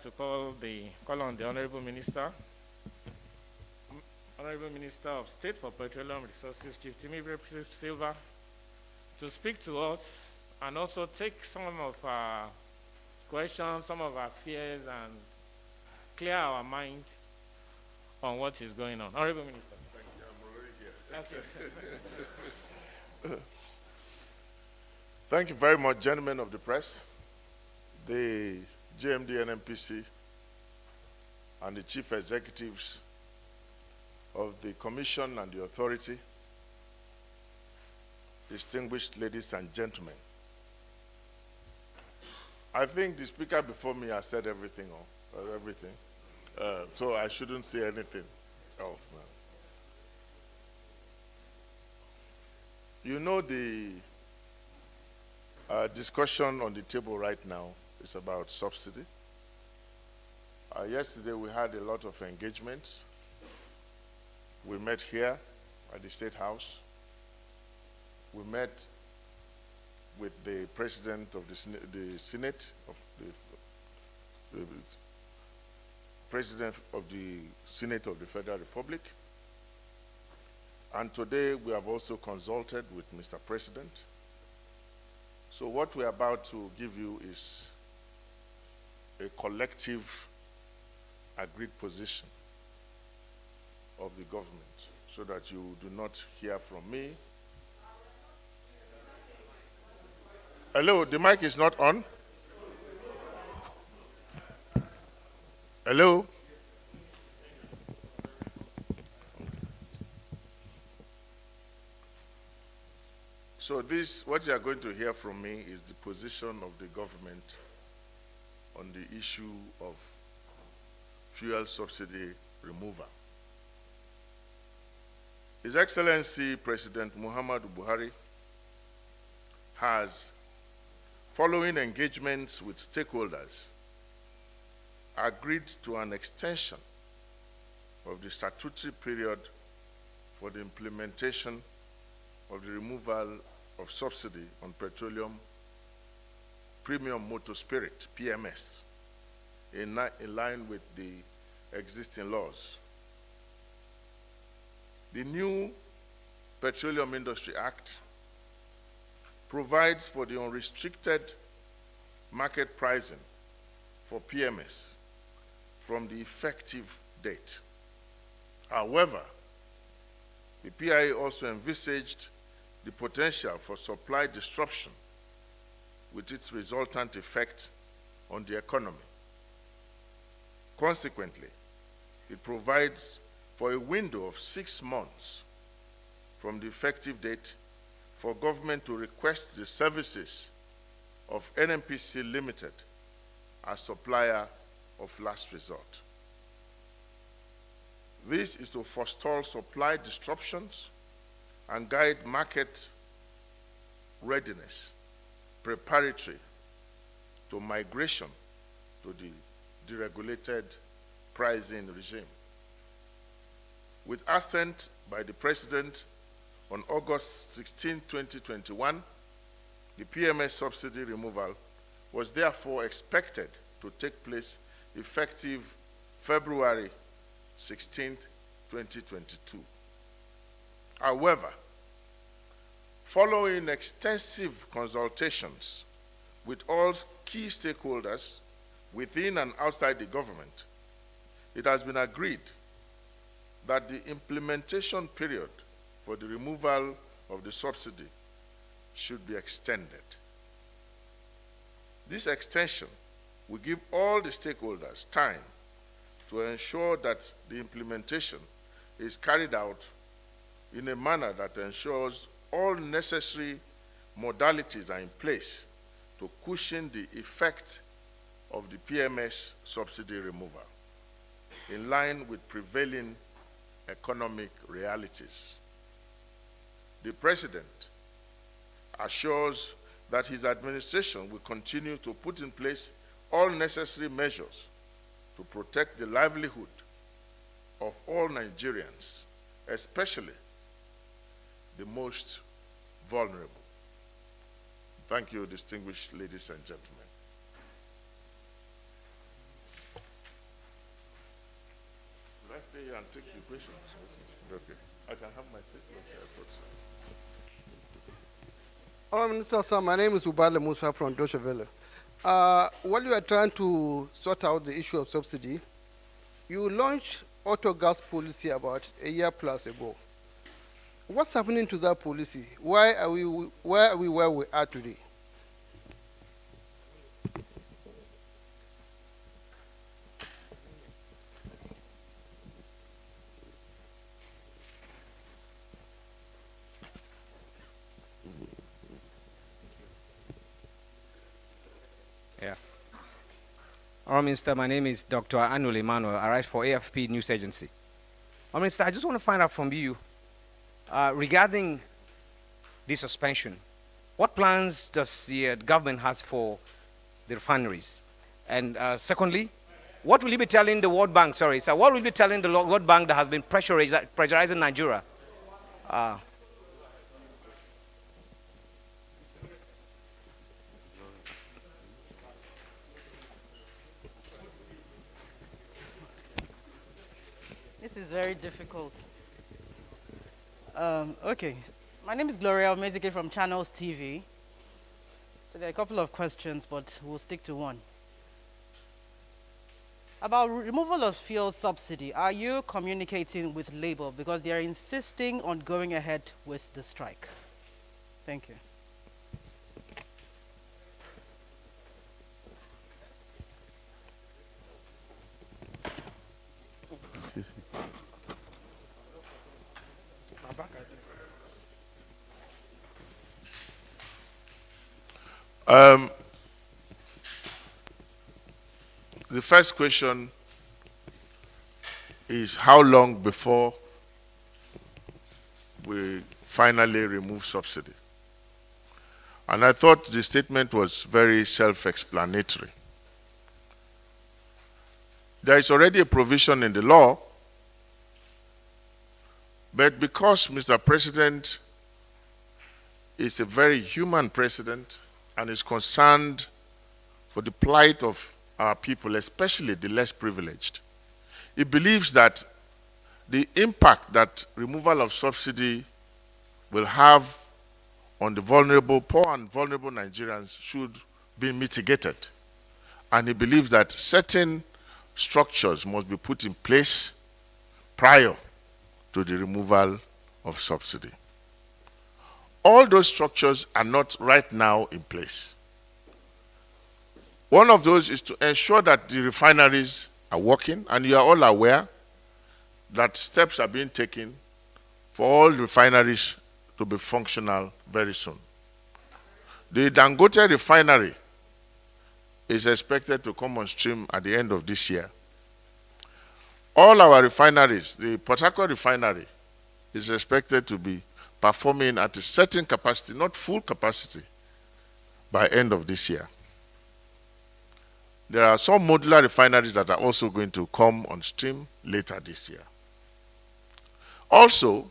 like to call on the Honorable Minister of State for Petroleum Resources, Chief Timipre Sylva, to speak to us and also take some of our questions, some of our fears, and clear our mind on what is going on. Honorable Minister. Thank you. I'm already here. Okay. Thank you very much, gentlemen of the press, the JMD NMPC, and the chief executives of the commission and the authority, distinguished ladies and gentlemen. I think the speaker before me has said everything, so I shouldn't say anything else now. You know, the discussion on the table right now is about subsidy. Yesterday we had a lot of engagements. We met here at the State House. We met with the president of the Senate, the president of the Senate of the Federal Republic. And today we have also consulted with Mr. President. So what we're about to give you is a collective agreed position of the government, so that you do not hear from me. Hello, the mic is not on. Hello? So what you are going to hear from me is the position of the government on the issue of fuel subsidy removal. His Excellency President Muhammadu Buhari has, following engagements with stakeholders, agreed to an extension of the statutory period for the implementation of the removal of subsidy on petroleum premium motor spirit, PMS, in line with the existing laws. The new Petroleum Industry Act provides for the unrestricted market pricing for PMS from the effective date. However, the PIA also envisaged the potential for supply disruption with its resultant effect on the economy. Consequently, it provides for a window of 6 months from the effective date for government to request the services of NMPC Limited as supplier of last resort. This is to forestall supply disruptions and guide market readiness preparatory to migration to the deregulated pricing regime. With assent by the President on August 16, 2021, the PMS subsidy removal was therefore expected to take place effective February 16, 2022. However, following extensive consultations with all key stakeholders within and outside the government, it has been agreed that the implementation period for the removal of the subsidy should be extended. This extension will give all the stakeholders time to ensure that the implementation is carried out in a manner that ensures all necessary modalities are in place to cushion the effect of the PMS subsidy removal, in line with prevailing economic realities. The President assures that his administration will continue to put in place all necessary measures to protect the livelihood of all Nigerians, especially the most vulnerable. Thank you, distinguished ladies and gentlemen. stay and take the questions. Okay. I can have my seat. Okay, I thought so. Hello, Minister, sir. My name is Ubale Musa from Deutsche Welle. While you are trying to sort out the issue of subsidy, you launched auto gas policy about a year plus ago. What's happening to that policy? Why are we where we are today? Yeah. Honourable Minister, my name is Dr. Anul Emmanuel. I write for AFP News Agency. Honourable Minister, I just want to find out from you regarding the suspension. What plans does the government has for the refineries? And secondly, what will you be telling the World Bank? Sorry, sir. What will you be telling the World Bank that has been pressurizing Nigeria? This is very difficult. Okay, my name is Gloria Omezike from Channels TV. So there are a couple of questions, but we'll stick to one. About removal of fuel subsidy, are you communicating with Labour because they are insisting on going ahead with the strike? Thank you. The first question is how long before we finally remove subsidy? And I thought the statement was very self-explanatory. There is already a provision in the law, but because Mr. President is a very human president and is concerned for the plight of our people, especially the less privileged, he believes that the impact that removal of subsidy will have on the vulnerable, poor and vulnerable Nigerians should be mitigated. And he believes that certain structures must be put in place prior to the removal of subsidy. All those structures are not right now in place. One of those is to ensure that the refineries are working, and you are all aware that steps are being taken for all refineries to be functional very soon. The Dangote refinery is expected to come on stream at the end of this year. All our refineries, the Port Harcourt refinery, is expected to be performing at a certain capacity, not full capacity, by end of this year. There are some modular refineries that are also going to come on stream later this year. Also,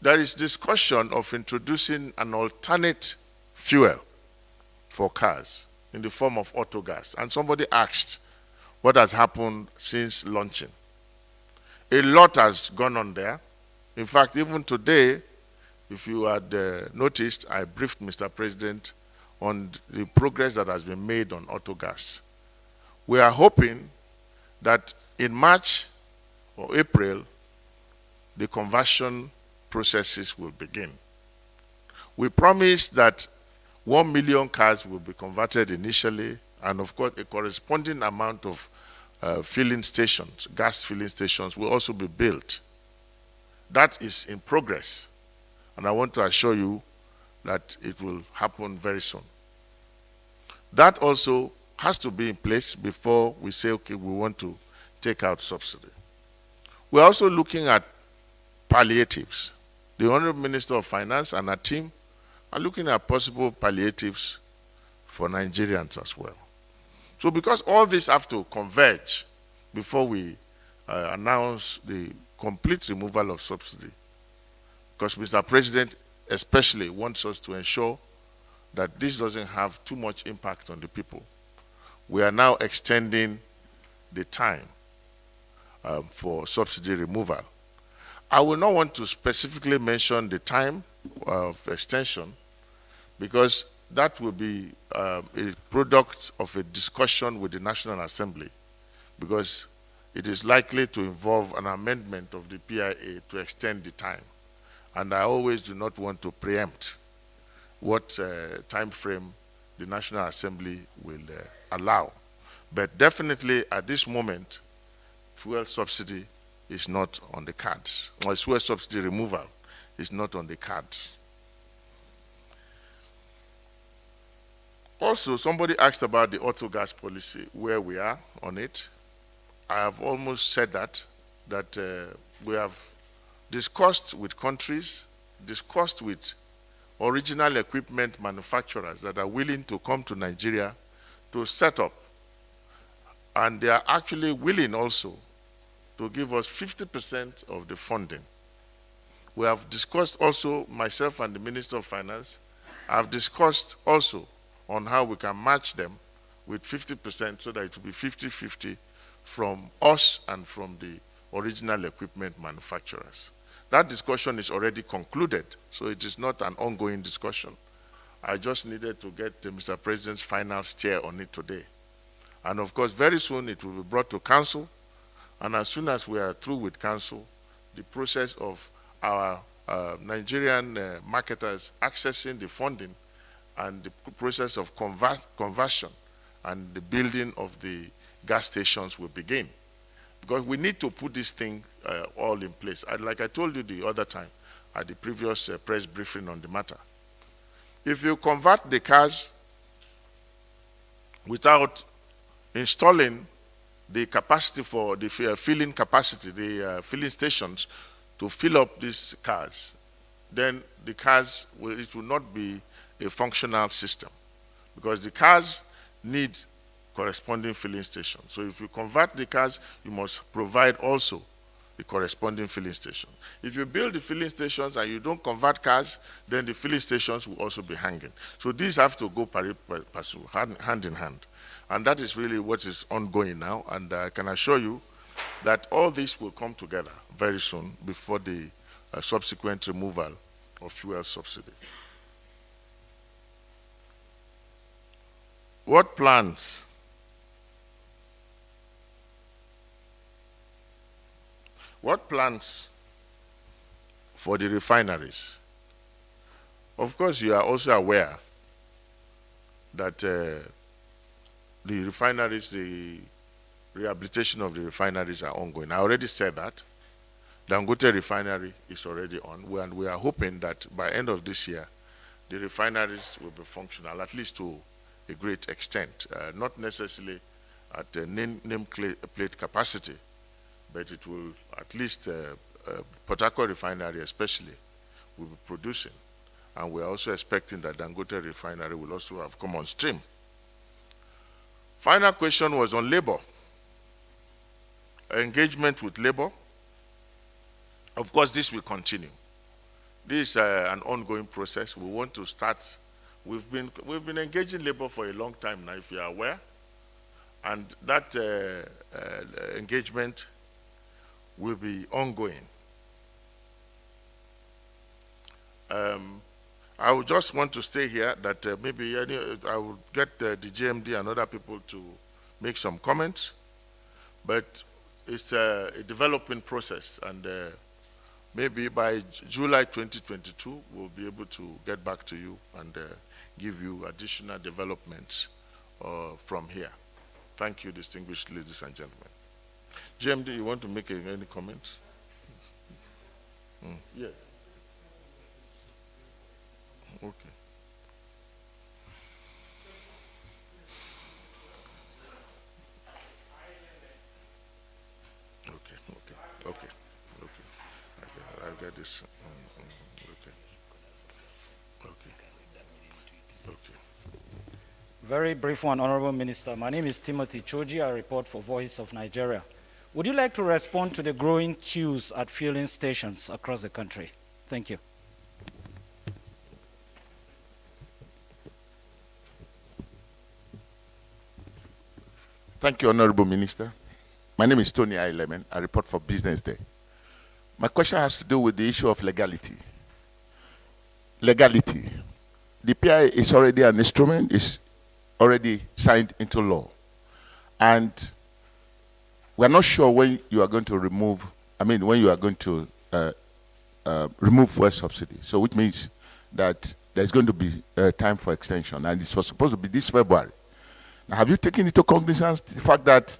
there is discussion of introducing an alternate fuel for cars in the form of auto gas. And somebody asked what has happened since launching. A lot has gone on there. In fact, even today, if you had noticed, I briefed Mr. President on the progress that has been made on auto gas. We are hoping that in March or April, the conversion processes will begin. We promise that 1 million cars will be converted initially, and of course a corresponding amount of filling stations, gas filling stations, will also be built. That is in progress, and I want to assure you that it will happen very soon. That also has to be in place before we say, okay, we want to take out subsidy. We're also looking at palliatives. The Honorable Minister of Finance and her team are looking at possible palliatives for Nigerians as well. So because all these have to converge before we announce the complete removal of subsidy, because Mr. President especially wants us to ensure that this doesn't have too much impact on the people. We are now extending the time. for subsidy removal. I will not want to specifically mention the time of extension because that will be a product of a discussion with the National Assembly, because it is likely to involve an amendment of the PIA to extend the time. And I always do not want to preempt what time frame the National Assembly will allow. But definitely at this moment, fuel subsidy is not on the cards, or fuel subsidy removal is not on the cards. Also, somebody asked about the auto gas policy, where we are on it. I have almost said that we have discussed with countries, discussed with original equipment manufacturers that are willing to come to Nigeria to set up. And they are actually willing also to give us 50% of the funding. We have discussed also, myself and the Minister of Finance, have discussed also on how we can match them with 50% so that it will be 50-50 from us and from the original equipment manufacturers. That discussion is already concluded, so it is not an ongoing discussion. I just needed to get Mr. President's final steer on it today. And of course, very soon it will be brought to Council, and as soon as we are through with Council, the process of our Nigerian marketers accessing the funding and the process of conversion and the building of the gas stations will begin. Because we need to put this thing all in place. Like I told you the other time at the previous press briefing on the matter, if you convert the cars without installing the capacity for the filling capacity, the filling stations to fill up these cars, then the cars, it will not be a functional system, because the cars need corresponding filling station. So if you convert the cars, you must provide also the corresponding filling station. If you build the filling stations and you don't convert cars, then the filling stations will also be hanging. So these have to go hand in hand. And that is really what is ongoing now. And I can assure you that all this will come together very soon before the subsequent removal of fuel subsidy. What plans? What plans for the refineries? Of course, you are also aware that the refineries, the rehabilitation of the refineries are ongoing. I already said that. Dangote refinery is already on, and we are hoping that by end of this year, the refineries will be functional, at least to a great extent. Not necessarily at nameplate capacity, but it will at least, Port Harcourt refinery especially, will be producing. And we are also expecting that Dangote refinery will also have come on stream. Final question was on labor. Engagement with labor. Of course, this will continue. This is an ongoing process. We want to start. We've been engaging labor for a long time now, if you are aware. And that engagement will be ongoing. I would just want to stay here that maybe I will get the GMD and other people to make some comments, but it's a developing process, and maybe by July 2022 we'll be able to get back to you and give you additional developments from here. Thank you, distinguished ladies and gentlemen. GMD, you want to make any comments? Yeah. Okay. Okay. I'll get this. Okay. Very brief one, Honorable Minister. My name is Timothy Choji. I report for Voice of Nigeria. Would you like to respond to the growing queues at fueling stations across the country? Thank you. Thank you, Honorable Minister. My name is Tony Ailemen. I report for Business Day. My question has to do with the issue of legality. Legality. The PIA is already an instrument, is already signed into law. And we're not sure when you are going to remove, when you are going to remove fuel subsidy. So which means that there's going to be time for extension. And it was supposed to be this February. Now, have you taken into cognizance the fact that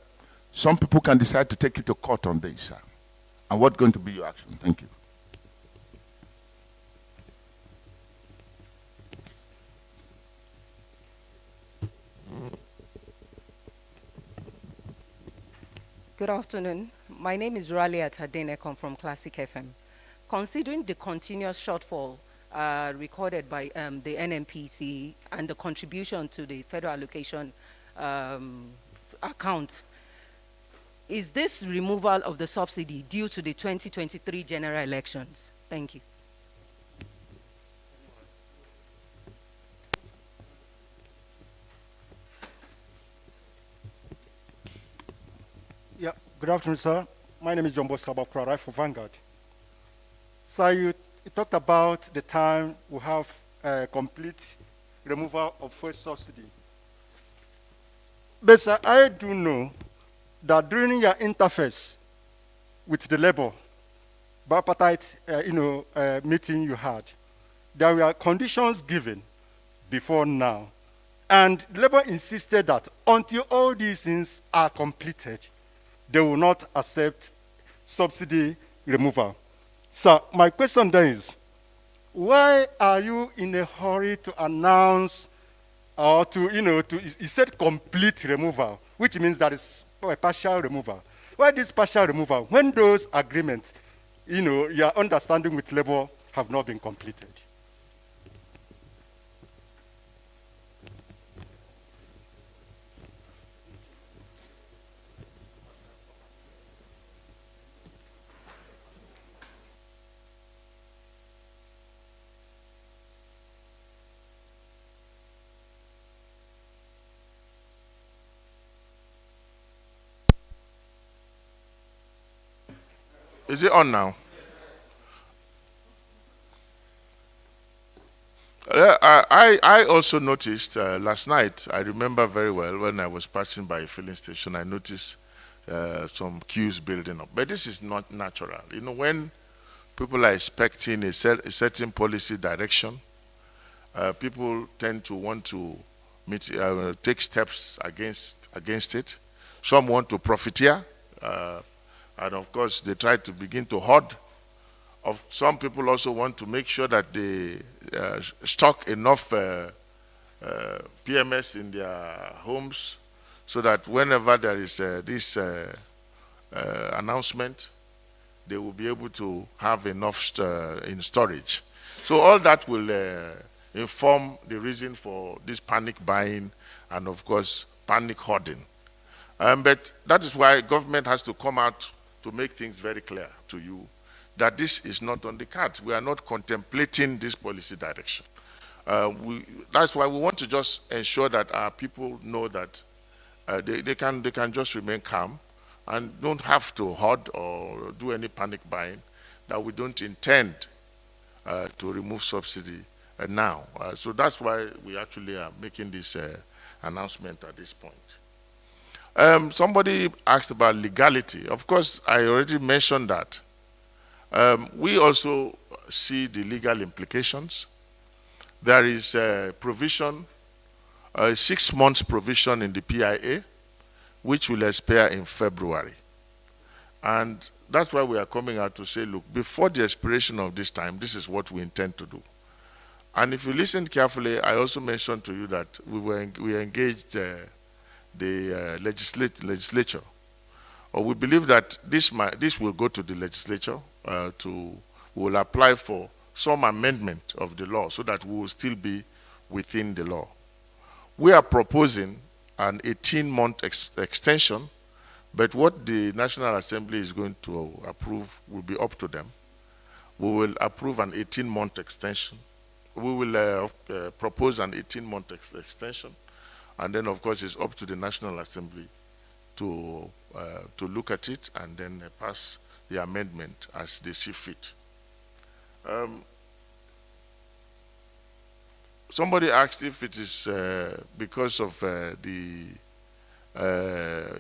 some people can decide to take you to court on this, sir? And what's going to be your action? Thank you. Good afternoon. My name is Ralia Tadenekon from Classic FM. Considering the continuous shortfall recorded by the NNPC and the contribution to the federal allocation account, is this removal of the subsidy due to the 2023 general elections? Thank you. Yeah, good afternoon, sir. My name is John Bosco Bakura for Vanguard. Sir, you talked about the time we have complete removal of fuel subsidy. But sir, I do know that during your interface with the labor bipartite meeting you had, there were conditions given before now. And labor insisted that until all these things are completed, they will not accept subsidy removal. So my question then is, why are you in a hurry to announce or you said complete removal, which means that is a partial removal. Why this partial removal? When those agreements, your understanding with labor have not been completed. Is it on now? I also noticed last night, I remember very well when I was passing by a filling station, I noticed some queues building up. But this is not natural. When people are expecting a certain policy direction, people tend to want to take steps against it. Some want to profiteer. And of course, they try to begin to hoard. Some people also want to make sure that they stock enough PMS in their homes so that whenever there is this announcement, they will be able to have enough in storage. So all that will inform the reason for this panic buying and, of course, panic hoarding. But that is why government has to come out to make things very clear to you that this is not on the cards. We are not contemplating this policy direction. That's why we want to just ensure that our people know that they can just remain calm and don't have to hoard or do any panic buying, that we don't intend to remove subsidy now. So that's why we actually are making this announcement at this point. Somebody asked about legality. Of course, I already mentioned that. We also see the legal implications. There is a provision, a 6 months provision in the PIA, which will expire in February. And that's why we are coming out to say, look, before the expiration of this time, this is what we intend to do. And if you listen carefully, I also mentioned to you that we engaged the legislature. Or we believe that this will go to the legislature we will apply for some amendment of the law so that we will still be within the law. We are proposing an 18-month extension, but what the National Assembly is going to approve will be up to them. We will approve an 18-month extension. We will propose an 18-month extension. And then, of course, it's up to the National Assembly to look at it and then pass the amendment as they see fit. Somebody asked if it is because of the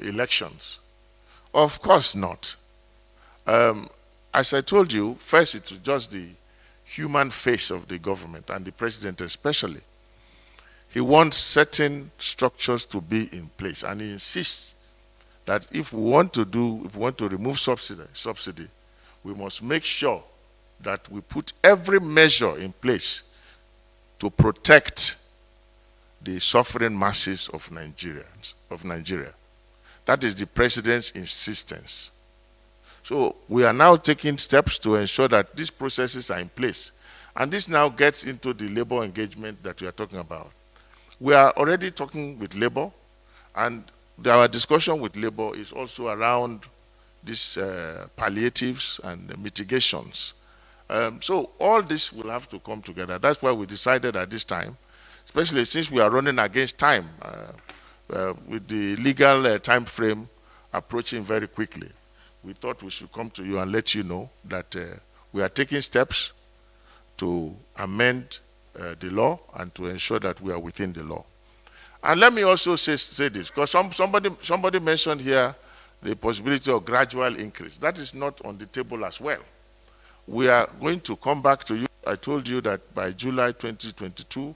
elections. Of course not. As I told you, first it's just the human face of the government and the president especially. He wants certain structures to be in place, and he insists that if we want to remove subsidy, we must make sure that we put every measure in place to protect the suffering masses of Nigeria. That is the president's insistence. So we are now taking steps to ensure that these processes are in place. And this now gets into the labor engagement that we are talking about. We are already talking with labor, and our discussion with labor is also around these palliatives and mitigations. So all this will have to come together. That's why we decided at this time, especially since we are running against time, with the legal time frame approaching very quickly, we thought we should come to you and let you know that we are taking steps to amend the law and to ensure that we are within the law. And let me also say this, because somebody mentioned here the possibility of gradual increase. That is not on the table as well. We are going to come back to you. I told you that by July 2022,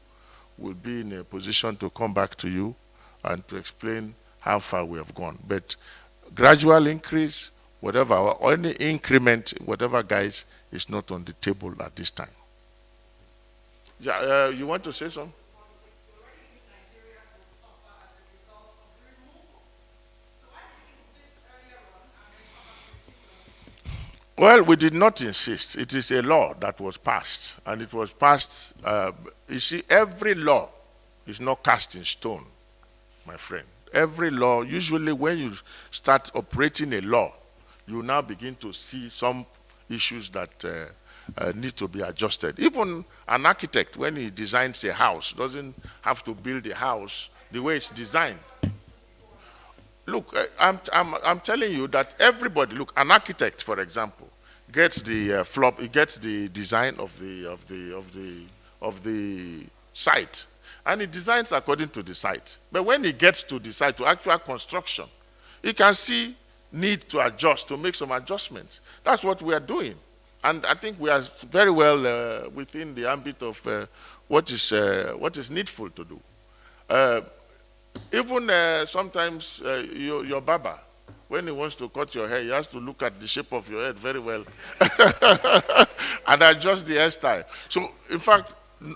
we'll be in a position to come back to you and to explain how far we have gone. But gradual increase, whatever, or any increment, whatever, guys, is not on the table at this time. Yeah, you want to say something? Well, we did not insist. It is a law that was passed, and it was passed. You see, every law is not cast in stone, my friend. Every law, usually when you start operating a law, you now begin to see some issues that need to be adjusted. Even an architect, when he designs a house, doesn't have to build a house the way it's designed. Look, I'm telling you that everybody, look, an architect, for example, gets the gets the design of the site, and he designs according to the site. But when he gets to the site, to actual construction, he can see need to adjust, to make some adjustments. That's what we are doing, and I think we are very well within the ambit of what is needful to do. Even sometimes your barber, when he wants to cut your hair, he has to look at the shape of your head very well and adjust the hairstyle. So, in fact,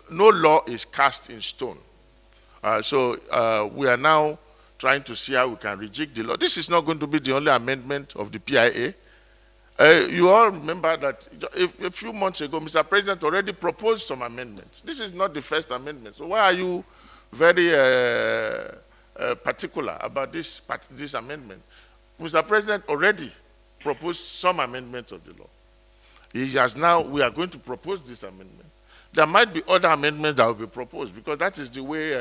no law is cast in stone. So we are now trying to see how we can rejig the law. This is not going to be the only amendment of the PIA. You all remember that a few months ago, Mr. President already proposed some amendments. This is not the first amendment. So why are you very particular about this amendment? Mr. President already proposed some amendments of the law. He has now, we are going to propose this amendment. There might be other amendments that will be proposed, because that is the way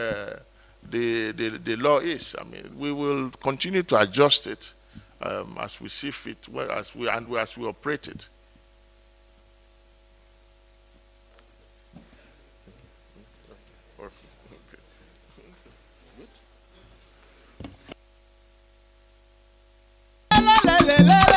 the law is. I mean, we will continue to adjust it as we see fit, as we operate it. La la la la.